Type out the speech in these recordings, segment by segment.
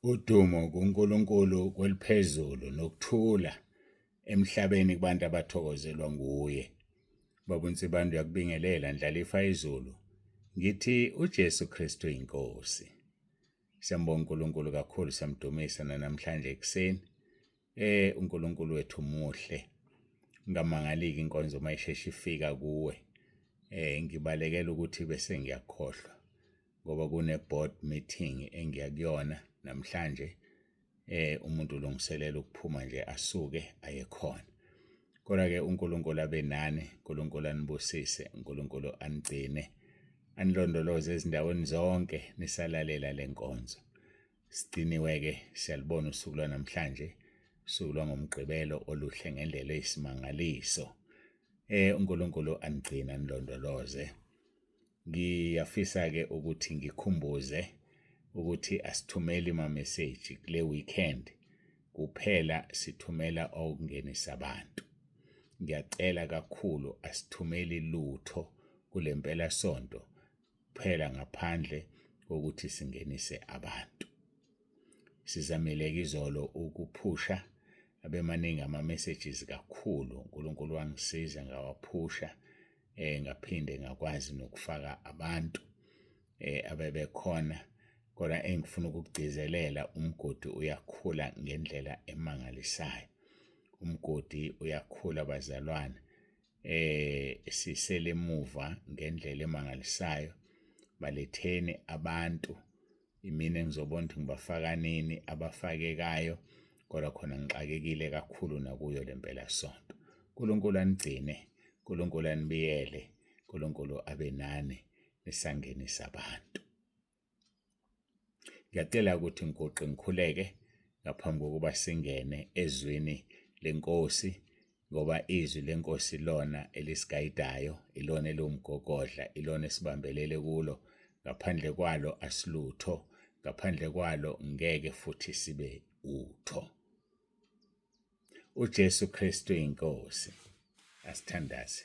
Udumo kuNkulunkulu kweliphezulu nokuthula emhlabeni kubantu abathokozelwa nguye. Baba uNsibanda uyakubingelela ndlalifa izulu. Ngithi uJesu Kristu inkosi. Siyambonga uNkulunkulu kakhulu, siyamdumisa namhlanje ekuseni. uNkulunkulu wethu muhle. Ngamangaliki inkonzo mayisheshe ifika kuwe. Ngibalekela ukuthi bese ngiyakhohlwa ngoba kune board meeting engiyakuyona namhlanje. Umuntu ulungiselela ukuphuma nje asuke aye khona. Kodwa-ke uNkulunkulu abe nani, uNkulunkulu anibusise, uNkulunkulu anigcine, anilondoloze ezindaweni zonke nisalalela lenkonzo. Sigciniwe-ke siyalibona usuku lwanamhlanje, usuku lwangomgqibelo oluhle ngendlela eyisimangaliso. uNkulunkulu anigcine anilondoloze. Ngiyafisa-ke ukuthi ngikhumbuze ukuthi asithumeli ama-message kule weekend kuphela, sithumela okungenisa abantu. Ngiyacela kakhulu asithumeli lutho kule mpelasonto kuphela ngaphandle kokuthi singenise abantu. Sizamile-ke izolo ukuphusha abemaningi ama-messages kakhulu. uNkulunkulu wangisiza ngawaphusha, ngaphinde ngakwazi nokufaka abantu abebekhona. Kodwa engifuna ukukugcizelela, umgodi uyakhula ngendlela emangalisayo. Umgodi uyakhula bazalwane. Sisele emuva ngendlela emangalisayo. Baletheni abantu. Imina engizobona ukuthi ngibafaka nini abafakekayo, kodwa khona ngixakekile kakhulu nakuyo le mpelasonto. uNkulunkulu anigcine, uNkulunkulu anibiyele, uNkulunkulu abe nani nisangenisa abantu. Ngiyacela ukuthi ngikhuleke ngaphambi kokuba singene ezwini lenkosi, ngoba izwi lenkosi lona elisigayidayo, ilona eliwumgogodla, ilona esibambelele kulo. Ngaphandle kwalo asilutho, ngaphandle kwalo ngeke futhi sibe utho. uJesu Kristu inkosi. Asithandaze.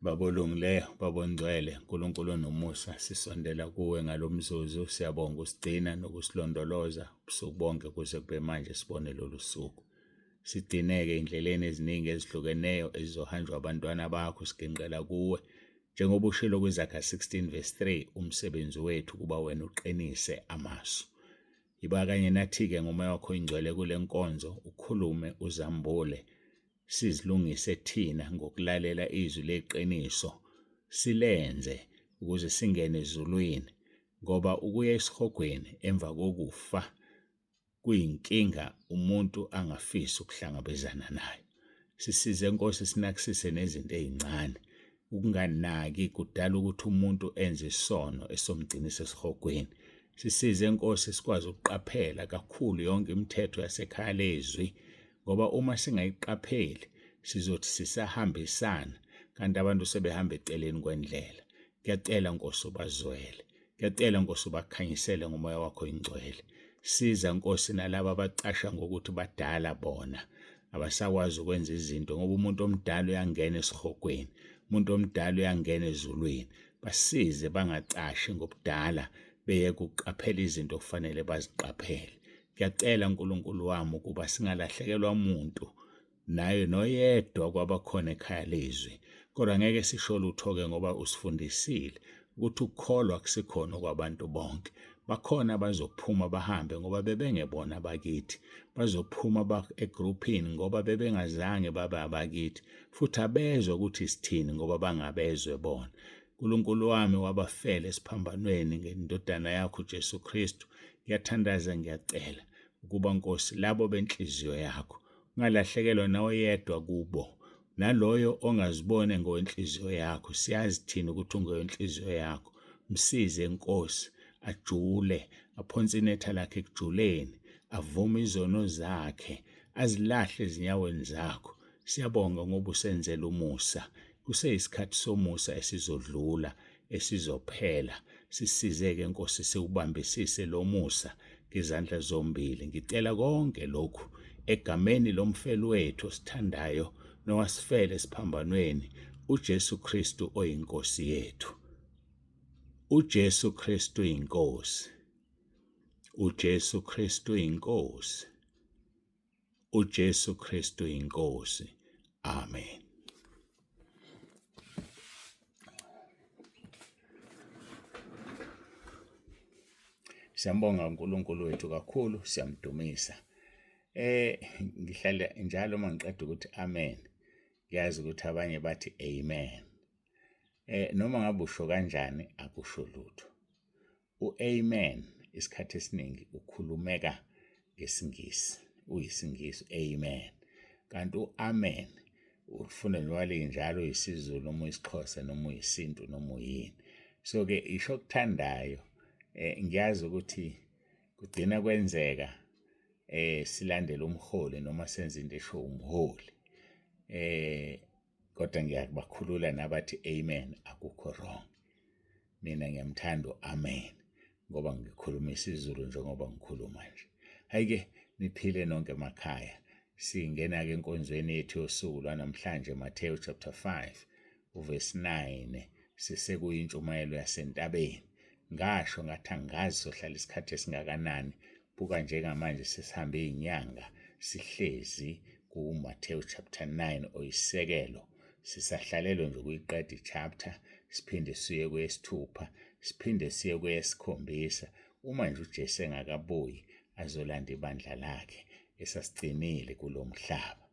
Baba olungileyo, Baba ongcwele, uNkulunkulu nomusa, sisondela kuwe ngalomzuzu. Siyabonga usigcina nokusilondoloza ubusuku bonke kuze kube manje sibone lolu suku. Sigcineke indleleni eziningi ezihlukeneyo ezizohanjwa abantwana bakho, siginqela kuwe. Njengoba ushilo kwiZakha 16 verse 3, umsebenzi wethu kuba wena uqinise amasu. Yiba kanye nathi-ke ngomoya wakho ingcwele kule nkonzo, ukhulume uzambule. Sizilungise thina ngokulalela izwi leqiniso, silenze ukuze singene ezulwini, ngoba ukuya esihogweni emva kokufa kuyinkinga umuntu angafisi ukuhlangabezana nayo. Sisize Nkosi, sinakisise nezinto ezincane. Ukunganaki kudala ukuthi umuntu enze isono esomgcinisa esihogweni. Sisize Nkosi, sikwazi ukuqaphela kakhulu yonke imithetho yasekhaya lezwi, ngoba uma singayiqapheli sizothi sisahambisana kanti abantu sebehamba eceleni kwendlela. Ngiyacela Nkosi ubazwele, ngiyacela Nkosi ubakhanyisele ngomoya wakho ingcwele. Siza Nkosi nalabo abacasha ngokuthi badala bona, abasakwazi ukwenza izinto ngoba umuntu omdala uyangena esihogweni, umuntu omdala uyangena ezulwini. Basize bangacashi ngobudala, beyeke ukuqaphela izinto okufanele baziqaphele. Ngiyacela uNkulunkulu wami ukuba singalahlekelwa umuntu naye noyedwa kwabakhona ekhaya lezwi. Kodwa ngeke sisho lutho-ke ngoba usifundisile ukuthi ukukholwa akusikhona kwabantu bonke. Bakhona bazophuma bahambe ngoba bebengebona abakithi, bazophuma egruphini ngoba bebengazange babe abakithi, futhi abezwe ukuthi sithini ngoba bangabezwe bona. uNkulunkulu wami wabafela esiphambanweni ngendodana yakho uJesu Kristu. Ngiyathandaza, ngiyacela ukuba Nkosi, labo benhliziyo yakho ungalahlekelwa nawoyedwa kubo, naloyo ongazibone ngowenhliziyo yakho. Siyazi thina ukuthi ungowenhliziyo yakho. Msize Nkosi, ajule, aphonse inetha lakhe ekujuleni, avume izono zakhe, azilahle ezinyaweni zakho. Siyabonga ngoba usenzela umusa. Kuseyisikhathi somusa esizodlula, esizophela. Sisizeke Nkosi, siwubambisise lo musa ngezandla zombili. Ngicela konke lokhu egameni lomfelo wethu osithandayo nowasifela esiphambanweni, uJesu Kristu oyinkosi yethu. uJesu Kristu inkosi. uJesu Kristu inkosi. uJesu Kristu inkosi. Amen. Siyambonga uNkulunkulu wethu kakhulu, siyamdumisa. Ngihlala njalo uma ngiqeda ukuthi amen, ngiyazi ukuthi abanye bathi amen. Noma ngabe usho kanjani akusho lutho. U-amen isikhathi esiningi ukhulumeka ngesingisi, uyisingisi amen. Kanti u-amen ufuna nowale njalo uyisiZulu noma uyisiXhosa noma uyisintu noma uyini. So ke isho okuthandayo, ngiyazi ukuthi kugcina kwenzeka silandele umholi noma senze into esho umholi. Kodwa ngiyabakhulula nabathi amen akukho wrong. Mina ngiyamthanda amen ngoba ngikhuluma isiZulu njengoba ngikhuluma nje. Hayike niphile nonke emakhaya. Singena ke enkonzweni yethu yosuku lwanamhlanje Matthew chapter 5 uverse 9 sisekuyintshumayelo yasentabeni. Ngasho ngathi angazi sohlala isikhathi esingakanani, buka njengamanje sesihambe izinyanga sihlezi ku Matthew chapter 9 oyisekelo. Sisahlalelo nje kuyiqeda ichapter, siphinde siye kweyesithupha, siphinde siye kweyesikhombisa. Uma nje uJesu engakabuyi azolanda ibandla lakhe esasigcinile kulomhlaba.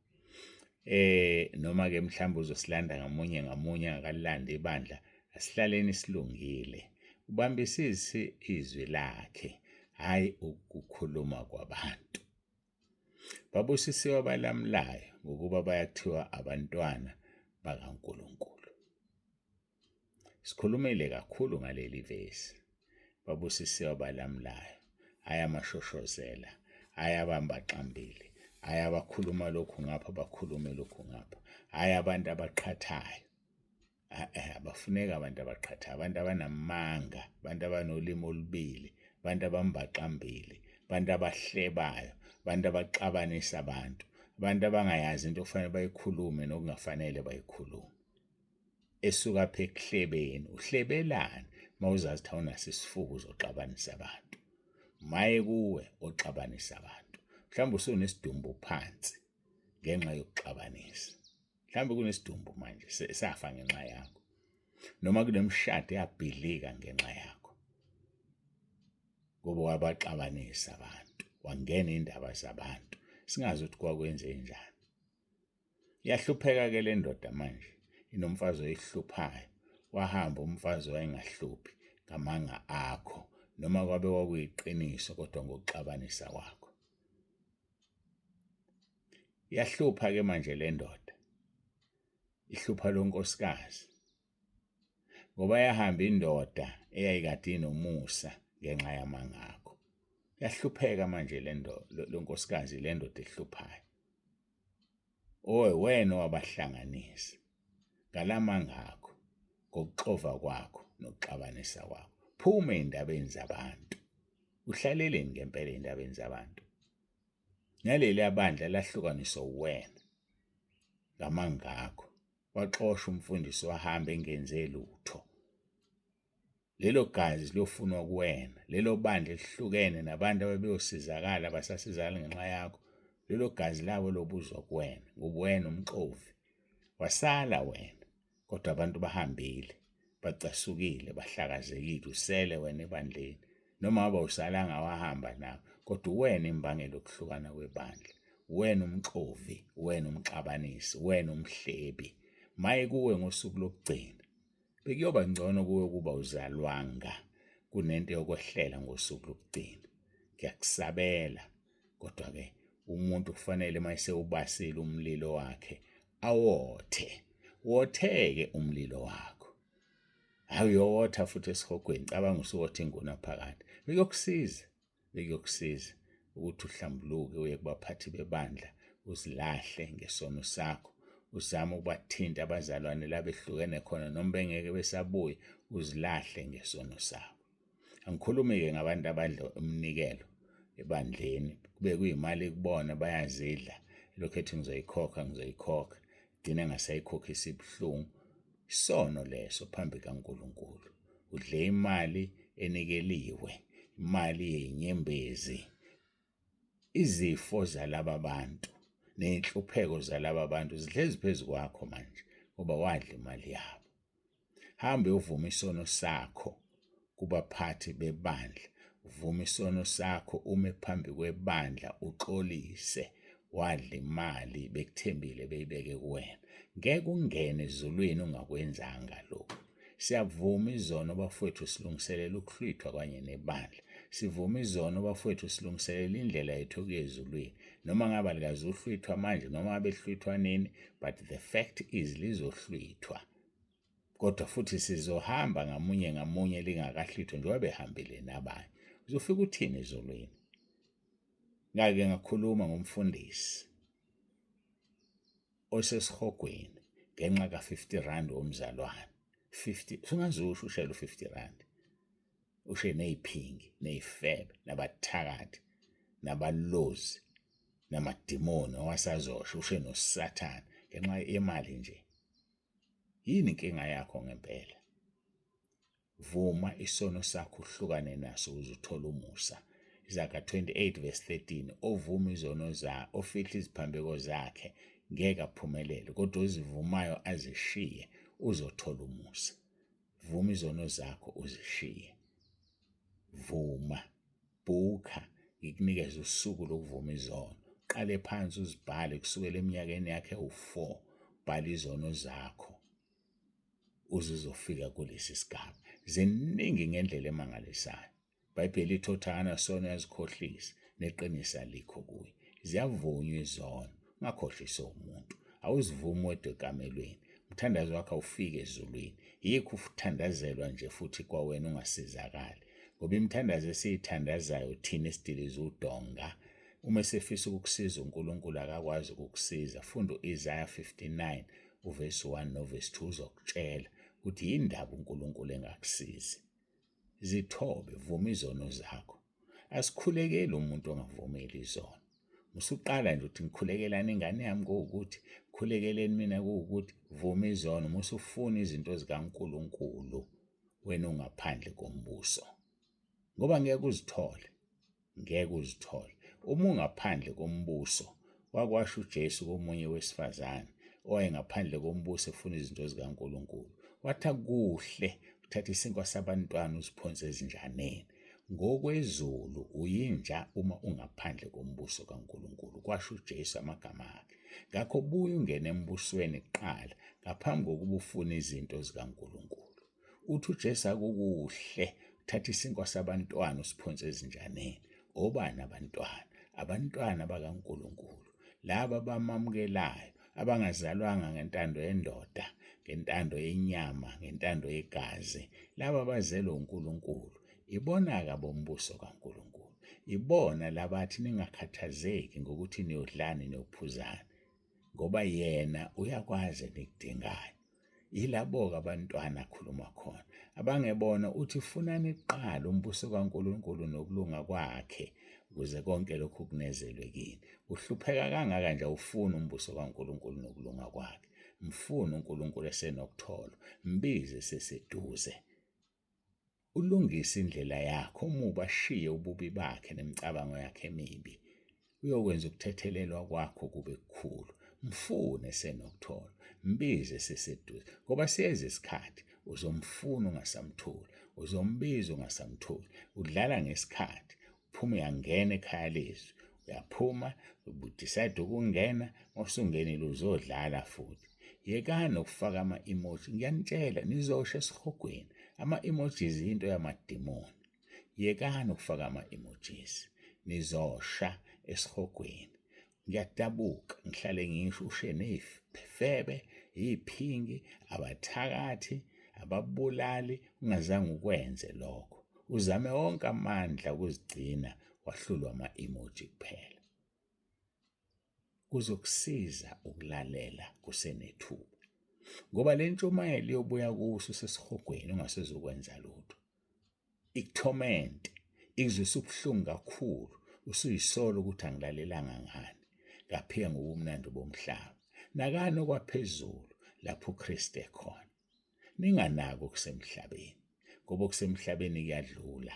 Noma ke mhlawumbe uzosilanda ngamunye ngamunye akalanda ibandla, asihlaleni silungile. Ubambisise izwi lakhe, hayi ukukhuluma kwabantu. Babusisiwe abalamulayo ngokuba bayakuthiwa abantwana bakaNkulunkulu. Sikhulumile kakhulu ngaleli vesi. Babusisiwe abalamulayo, hayi amashoshozela, hayi abambaxambili, hayi abakhuluma lokhu ngapha bakhulume lokhu ngapha, hayi abantu abaqhathayo. Abafuneka abantu abaqhathayo, abantu abanamanga, abantu abanolimi olubili, abantu abambaxambili, abantu abahlebayo, abantu abaxabanisa abantu, abantu abangayazi into okufanele bayikhulume nokungafanele bayikhulume. Esuka apha ekuhlebeni, uhlebelani mawuzazi ukuthi awunaso isifuba uzoxabanisa abantu. Maye kuwe oxabanisa abantu. Mhlawumbe usunesidumbu phansi ngenxa yokuxabanisa. Mhlawumbe kunesidumbu manje safa ngenxa yakho. Noma kunemishado yabhidlika ngenxa yakho. Ngoba wabaxabanisa abantu, wangena indaba zabantu. Singazi ukuthi kwakwenze njani. Iyahlupheka ke le ndoda manje. Inomfazi oyihluphayo. Wahamba umfazi wayengahluphi ngamanga akho, noma kwabe kwakuyiqiniso kodwa ngokuxabanisa kwakho. Iyahlupha ke manje le ndoda. Ihlupha lonkosikazi. Ngoba yahamba indoda eyayikade inomusa ngenxa yamanga akho. Yahlupheka manje le ndoda, lonkosikazi le ndoda ehluphayo. Wena wabahlanganisa ngalamanga akho, ngokuxova kwakho nokuxabanisa kwakho. Phuma ezindabeni zabantu. Uhlaleleni ngempela ezindabeni zabantu. Naleli abandla lahlukaniswa uwena ngamanga akho. Waxosha umfundisi wahamba engenze lutho. Lelo gazi liyofunwa kuwena. Lelo bandla elihlukene nabantu ababeyosizakala basasizakala ngenxa yakho. Lelo gazi labo lobuzwa kuwena. Ngoba wena umxovi. Wasala wena. Kodwa abantu bahambile, bacasukile, bahlakazekile, usele wena ebandleni. Noma ngabe usalanga wahamba nawe, kodwa wena imbangela yokuhlukana kwebandla. Wena umxovi, wena umxabanisi, wena umhlebi. Maye kuwe ngosuku lokugcina. Bekuyoba ngcono kuwe kuba uzalwanga kunento yokwehlela ngosuku lokugcina. Ngiyakusabela, kodwa ke umuntu kufanele mayise ubasile umlilo wakhe awothe. Wotheke umlilo wakho. Hayi uyowotha futhi esihogweni, cabanga usuwotha inguna phakathi. Bekuyokusiza ukuthi uhlambuluke uye kubaphathi bebandla, uzilahle ngesono sakho. Uzama ukubathinta abazalwane la behlukene khona noma bengeke besabuya, uzilahle ngesono sakho. Angikhulumi-ke ngabantu abadla umnikelo ebandleni, kube kuyimali kubona bayazidla. Lokho ethi ngizoyikhokha, gcina engasayikhokhisa ibuhlungu. Isono leso phambi kaNkulunkulu. Udle imali enikeliwe, imali yenyembezi. Izifo zalaba bantu nenhlupheko zalaba bantu zihlezi phezu kwakho manje ngoba wadla imali yabo. Hambe uvuma isono sakho kubaphathi bebandla. Uvuma isono sakho ume phambi kwebandla uxolise. Wadla imali bekuthembile beyibeke kuwena. Ngeke ungene ezulwini ungakwenzanga lokho. Siyavuma izono bafowethu silungiselela ukuhlwithwa kanye nebandla. Sivuma izono bafowethu silungiselela indlela yethu ukuya ezulwini. Noma ngaba likazuhlwithwa manje noma ngabe hlwithwa nini, but the fact is lizohlwithwa. Kodwa futhi sizohamba ngamunye ngamunye lingakahlwithwa njengoba behambile nabanye. Uzofika uthini ezulwini? Ngake ngakhuluma ngomfundisi osesihogweni ngenxa ka-R50 womzalwane. 50, sungazusho ushayela u-R50. Ushe ney'phingi, ney'febe, nabathakathi, nabalozi, namadimoni owasazosho, ushe nosathane ngenxa yemali nje. Yini inkinga yakho ngempela? Vuma isono sakho uhlukane naso ukuze uthole umusa. Izaga 28:13, ovuma izono zakhe, ofihla iziphambeko zakhe, ngeke aphumelele, kodwa ozivumayo azishiye uzothola umusa. Vuma izono zakho uzishiye. Vuma, bhukha, ngikunikeza usuku lokuvuma izono. Qale phansi uzibhale kusukela eminyakeni yakhe ewu-4, bhala izono zakho uze uzofika kulesi sigaba. Ziningi ngendlela emangalisayo. iBhayibheli lithi othakana sono yazikhohlisa, neqiniso alikho kuye. Ziyavunywa izono, ungakhohlisa umuntu. Awuzivumi wedwa ekamelweni. Umthandazo wakho awufike ezulwini. Yikho uthandazelwa nje futhi kwawena ungasizakali. Ngoba imithandazo esiyithandazayo thina esidiliza udonga. Uma esefisa ukukusiza uNkulunkulu akakwazi ukukusiza. Funda u-Isaiah 59 uvesi 1 novesi 2 uzokutshela ukuthi yindaba uNkulunkulu engakusizi. Zithobe, vuma izono zakho. Asikhulekeli umuntu ongavumeli izono. Musuqala nje uthi ngikhulekelani ingane yami kuwukuthi, khulekeleni mina kuwukuthi, vuma izono. Musufuna izinto zikaNkulunkulu wena ungaphandle kombuso. Ngoba ngeke uzithole. Ngeke uzithole. Uma ungaphandle kombuso, wakwasho uJesu komunye wesifazane owayengaphandle kombuso efuna izinto zikaNkulunkulu. Wathi kuhle uthatha isinkwa sabantwana usiphonse ezinjaneni. Ngokwezulu uyinja uma ungaphandle kombuso kaNkulunkulu. Kwasho uJesu amagama akhe. Ngakho buye ungene embusweni kuqala ngaphambi kokuba ufune izinto zikaNkulunkulu. Uthi uJesu akukuhle uthatha isinkwa sabantwana usiphonse ezinjaneni. Obani abantwana? Abantwana bakaNkulunkulu. Laba abamamukelayo, abangazalwanga ngentando yendoda, ngentando yenyama, ngentando yegazi. Laba abazelwe uNkulunkulu. Ibona-ke abombuso kaNkulunkulu. Ibona labathi ningakhathazeki ngokuthi niyodlani niyophuzani, ngoba yena uyakwazi enikudingayo. Yilabo-ke abantwana akhuluma khona. Abangebona uthi funani kuqala umbuso kaNkulunkulu nokulunga kwakhe ukuze konke lokhu kunezelwe kini. Uhlupheka kangaka nje awufuni umbuso kaNkulunkulu nokulunga kwakhe. Mfuna uNkulunkulu esenokuthola. Mbize seseduze. Ulungise indlela yakho, umubi ashiye ububi bakhe nemicabango yakhe emibi. Uyokwenza ukuthethelelwa kwakho kube kukhulu. Mfune esenokuthola. Mbize seseduze. Ngoba siyeza isikhathi uzomfuna ungasamtholi. Uzombiza ungasamtholi. Udlala ngesikhathi. Uphuma uyangena ekhaya lezwi. Uyaphuma, udecide ukungena, usungenile uzodlala futhi. Yekani ukufaka ama-emoji. Ngiyanitshela nizosha esihogweni. Ama-emojis into yamadimoni. Yekani ukufaka ama-emojis. Nizosha esihogweni. Ngiyadabuka ngihlale ngisho ushe ney'febe, iy'phingi, abathakathi, ababulali, ungazange ukwenze lokho. Uzame wonke amandla ukuzigcina wahlulwa ama-emoji kuphela. Kuzokusiza ukulalela kusenethuba. Ngoba le ntshumayelo iyobuya kuso sesihogweni ungasezokwenza lutho. Ikuthormente, ikuzwisa ubuhlungu kakhulu. Usuyisola ukuthi angilalelanga ngani. Ngaphika ngobumnandi bomhlaba. Nakani okwaphezulu lapho uKristu ekhona. ninganaki okusemhlabeni, ngoba okusemhlabeni kuyadlula.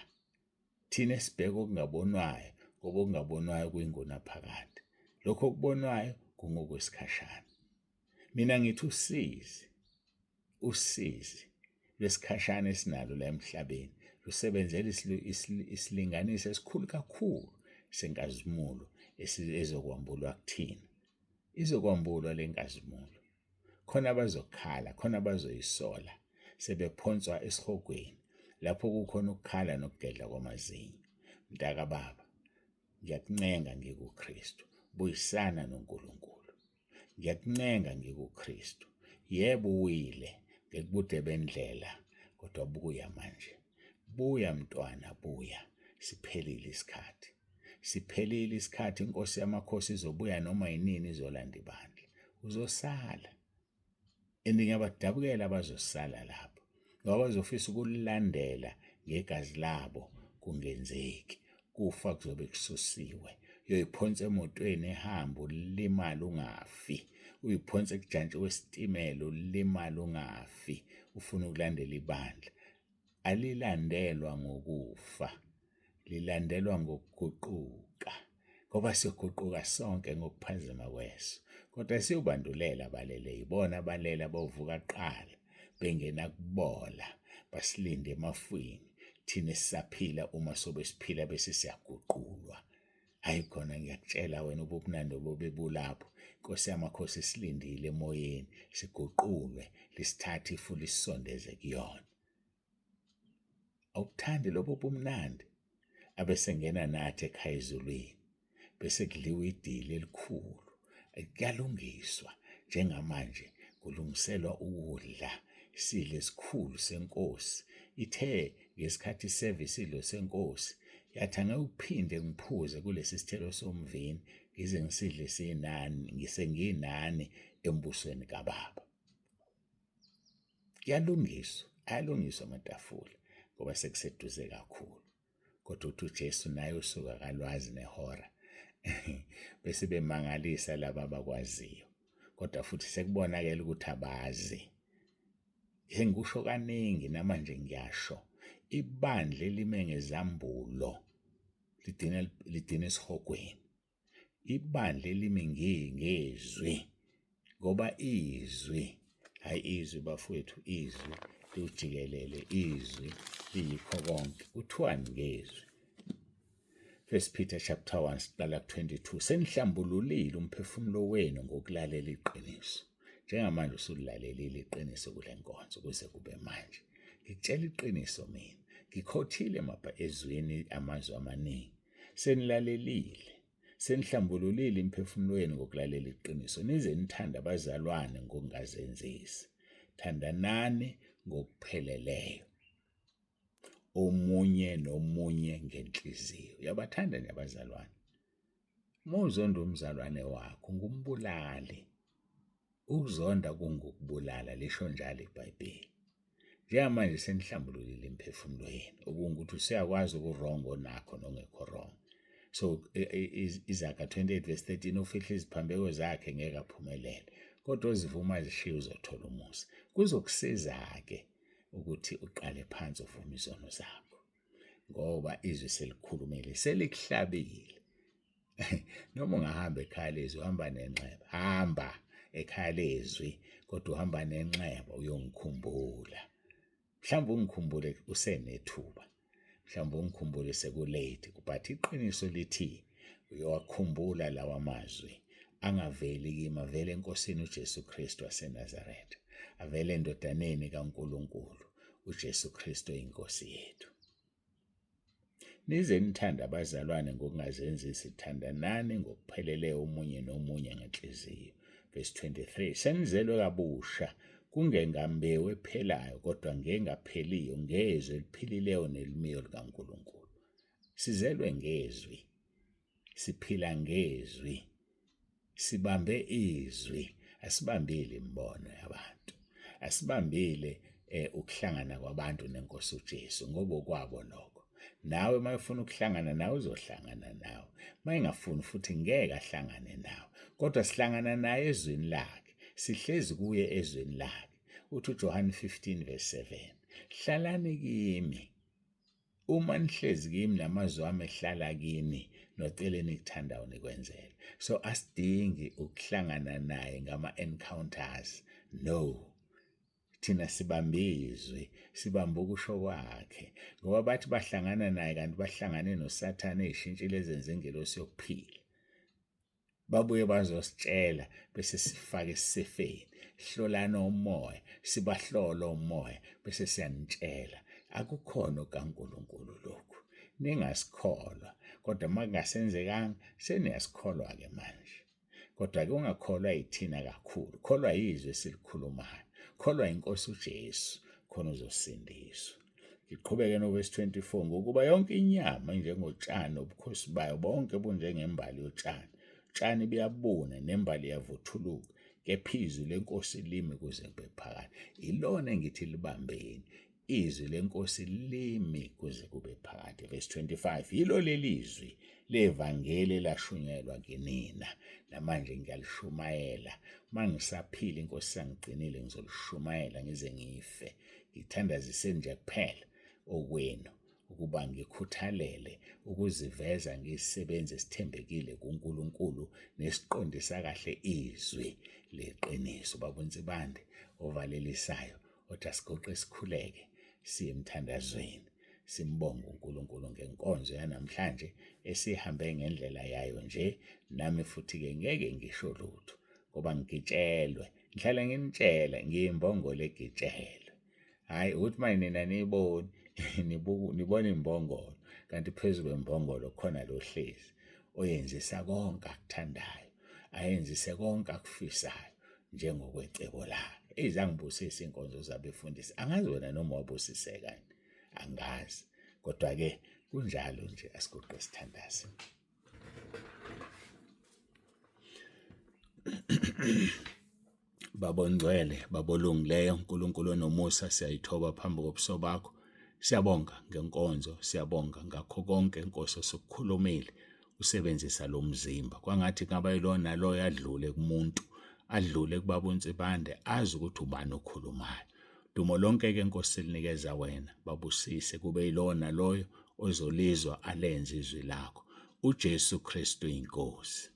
Thina sibheke okungabonwayo, ngoba okungabonwayo kuyingunaphakade. Lokho okubonwayo kungokwesikhashana. Mina ngithi usizi lwesikhashana esinalo la emhlabeni lusebenzela isilinganiso esikhulu kakhulu senkazimulo ezokwambulwa kuthina. Izokwambulwa le nkazimulo. Khona abazokhala, khona abazoyisola, sebephonswa esihogweni, lapho kukhona ukukhala nokugedla kwamazinyo. Mntaka baba, ngiyakuncenga ngikuKristu, buyisana noNkulunkulu. Ngiyakuncenga ngikuKristu. Yebo uwile ngekubude bendlela, kodwa buya manje. Buya mntwana, buya. Siphelile isikhathi. Siphelile isikhathi. Inkosi yamakhosi izobuya noma yinini izolanda ibandla. Uzosala. Ngiyabadabukela abazosala lapho, ngoba bazofisa ukulandela ngegazi labo kungenzeki. Kufa kuzobe kususiwe. Uyoyiphonsa emotweni ehamba ulimala ungafi. Uyiphonsa ekujantshi kwesitimela ulimala ungafi. Ufuna ukulandela ibandla. Alilandelwa ngokufa, lilandelwa ngokuguquka, ngoba siyoguquka sonke ngokuphazima kweso. Kodwa siyobandulela abalele, yibona abalele abavuka kuqala bengena kubola, basilinde emafwini. Thina sisaphila uma sobe siphila bese siyaguqulwa. Hayi khona ngiyakutshela wena ubumnandi obubulapho. Inkosi yamakhosi isilindile emoyeni, siguqulwe, lisithathe ifu lisondeze kuyona. Awukuthandi lobo bumnandi? Abesengena nathi ekhaya ezulwini, bese kudliwa idili elikhulu. Kuyalungiswa njengamanje kulungiselwa ukudla, isidlo esikhulu senkosi. Ithe ngesikhathi service idlo senkosi yathi angeke uphinde ngiphuze kulesi sithelo somvini ngize ngisidle sinani, ngisengiyinani embusweni kaBaba. Kuyalungiswa, ayalungiswa amatafula ngoba sekuseduze kakhulu. Kodwa uthi uJesu naye usuka kalwazi nehora. Bese bemangalisa laba abakwaziyo, kodwa futhi sekubonakala ukuthi abazi. Ngikusho kaningi namanje ngiyasho, ibandla elime ngezambulo lidina esihogweni. Ibandla elime ngezwi, ngoba izwi, hayi izwi bafowethu, izwi liwujikelele, izwi liyikho konke. Kuthiwani ngezwi? 1 Peter chapter 1 siqala 22. Senihlambululile umphefumulo wenu ngokulalela iqiniso. Njengamanje usulilalelile iqiniso kule nkonzo kuze kube manje. Ngikutshela iqiniso mina. Ngikhothile ezweni amazwi amaningi. Senilalelile. Senihlambululile imphefumulo wenu ngokulalela iqiniso. Nize nithande abazalwane ngokungazenzisi. Thandanani ngokupheleleyo. Omunye nomunye ngenhliziyo. Uyabathanda nje abazalwane. Uma uzonda umzalwane wakho ngumbulali. Ukuzonda kungukubulala, lisho njalo iBhayibheli. Njengamanje senihlambululile imphefumulo yenu, okungukuthi useyakwazi ukurongo nakho nongekho wrong. So Izakha 28:13 ufihla iziphambeko zakhe ngeke aphumelele, kodwa ozivuma zishiye uzothola umusa. Kuzokusiza-ke ukuthi uqale phansi uvume izono zakho, ngoba izwi selikhulumile, selikuhlabile. Noma ungahamba ekhaya lezwi, uhamba nenxeba. Hamba ekhaya lezwi, kodwa uhamba nenxeba uyongikhumbula. Mhlawumbe ungikhumbule usenethuba, mhlawumbe ungikhumbule sekulate, but iqiniso lithi uyowakhumbula lawa mazwi. Angaveli kimi, avele eNkosini uJesu Kristu waseNazaretha, avele endodaneni kaNkulunkulu uJesu Kristu eyinkosi yethu. Nize nithande abazalwane ngokungazenzisi, thandanani ngokupheleleyo omunye nomunye ngenhliziyo. Verse 23. Senizelwe kabusha, kungengambewu ephelayo, kodwa ngengapheliyo, ngezwi eliphilileyo nelimiyo likaNkulunkulu. Sizelwe ngezwi, siphila ngezwi, sibambe izwi. Asibambile imbono yabantu, asibambile ukuhlangana kwabantu nenkosi uJesu ngoba okwabo lokho. Nawe uma ufuna ukuhlangana nawe uzohlangana nawe, uma engafuni futhi ngeke ahlangane nawe, kodwa sihlangana naye ezweni lakhe, sihlezi kuye ezweni lakhe. uthi uJohn 15:7, hlalani kimi. Uma nihlezi kimi namazwi ami ehlala kini, nocela nikuthandayo nikwenzele. So asidingi ukuhlangana naye ngama-encounters. No. Thina sibambizwe, sibambe ukusho kwakhe. Ngoba bathi bahlangana naye kanti bahlangane noSathane ey'shintshile ezenze ingelosi yokuphila. Babuye bazositshela bese sifake esifeni. Hlolana umoya, sibahlola umoya bese siyanitshela. Akukhona kaNkulunkulu lokhu. Ningasikholwa, kodwa makungasenzekanga seniyasikholwa-ke manje. Kodwa-ke ungakholwa yithina kakhulu, kholwa yizwe esilikhulumayo, kholwa inkosi uJesu, khona uzosindiswa. Ngiqhubeke no-verse 24, ngokuba yonke inyama njengotshani ubukhosi bayo bonke bunjengembali yotshani. Utshani buyabuna nembali iyavuthuluka, kepha izwi lenkosi limi kuze kube phakade. Ilona engithi libambeni. Izwi lenkosi limi kuze kube phakade. Verse 25, yilo lelizwi levangeli lashunyelwa kinina, namanje ngiyalishumayela. Mangisaphila inkosi sangigcinile ngizolishumayela ngize ngife. Ngithandazise nje kuphela okwenu ukuba ngikhuthalele ukuziveza ngisisebenze esithembekile kuNkulunkulu nesiqondisa kahle izwi leqiniso. Baba uNsibande ovalelisayo, othi asigoqe sikhuleke siye emthandazweni, simbonge uNkulunkulu ngenkonzo yanamhlanje esihambe ngendlela yayo nje. Nami futhi-ke ngeke ngisho lutho ngoba ngigitshelwe, ngihlala nginitshela, ngiyimbongolo egitshelwe. Hhayi ukuthi manje nina niyiboni nibona imbongolo, kanti phezu kwembongolo khona lo hlezi oyenzisa konke akuthandayo, ayenzise konke akufisayo njengokwecebo lakhe. Izangibusisa inkonzo zabefundisi. Angazi wena noma wabusiseka, angazi. Kodwa-ke kunjalo nje, asigoqe sithandaze. Baba ongcwele, Baba olungileyo, uNkulunkulu onomusa, siyayithoba phambi kobuso bakho. Siyabonga ngenkonzo, siyabonga ngakho konke Nkosi osokukhulumile usebenzisa lo mzimba. Kwangathi kungaba yilona loyo adlule kumuntu, adlule kubaba uNsibande, azi ukuthi ubani okhulumayo. Dumo lonke-ke Nkosi silinikeza wena, babusise kube yilona loyo ozolizwa alenze izwi lakho. uJesu Kristu inkosi.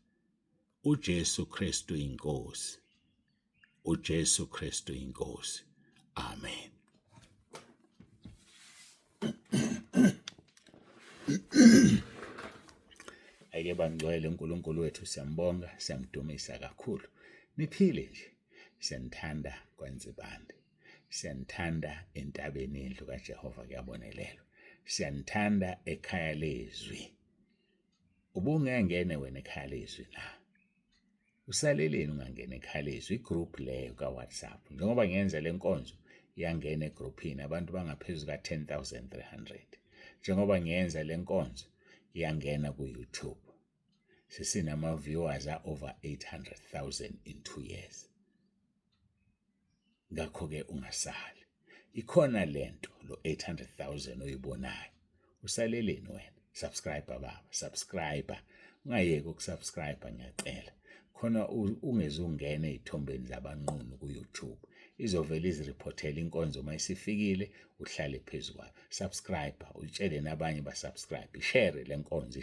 uJesu Kristu inkosi. uJesu Kristu inkosi. Amen. Ake bangcwele uNkulunkulu wethu, siyambonga, siyamdumisa kakhulu. Niphile nje. Siyanithanda kwaNsibande. Siyanithanda entabeni indlu kaJehova kuyabonelelwa. Siyanithanda ekhaya lezwi. Ubungengene wena ekhaya lezwi na? Usaleleni ungangena ekhaya lezwi, igroup leyo kaWhatsApp. Njengoba ngenza le nkonzo, iyangena egroupini abantu bangaphezu ka-10,300. Njengoba ngenza le nkonzo, iyangena ku-YouTube. Sesinama-viewers over 800,000 in 2 years. Ngakho-ke ungasali. Ikhona lento lo 800,000 oyibonayo. Usaleleni wena? Subscribe baba, subscribe. Ungayeki ukusubscribe ngiyacela. Khona ungezungena ezithombeni zabanqunu ku-YouTube. Izovela izireport inkonzo mayisifikile, uhlale phezukwayo. Subscribe, utshele nabanye ba-subscribe. Share le nkonzo,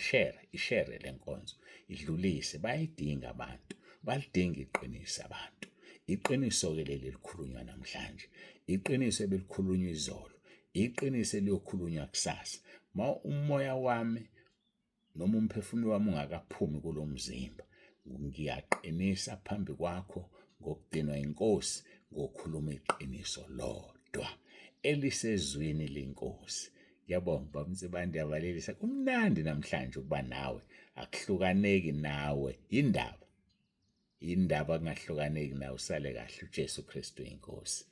ishare le nkonzo. Idlulise, bayidinga abantu. Balidinga iqiniso abantu. Iqiniso-ke leli likhulunywa namhlanje. Iqiniso ebelikhulunywa izolo. Iqiniso eliyokhulunywa kusasa. Ma umoya wami noma umphefumulo wami ungakaphumi kulo mzimba, ngiyaqinisa phambi kwakho ngokudinwa inkosi, ngokukhuluma iqiniso lodwa elisezwini lenkosi. Ngiyabonga baba uNsibande, yavalelisa. Kumnandi namhlanje ukuba nawe, akuhlukaneki nawe. Indaba kungahlukaneki nawe, usale kahle. uJesu Kristu inkosi.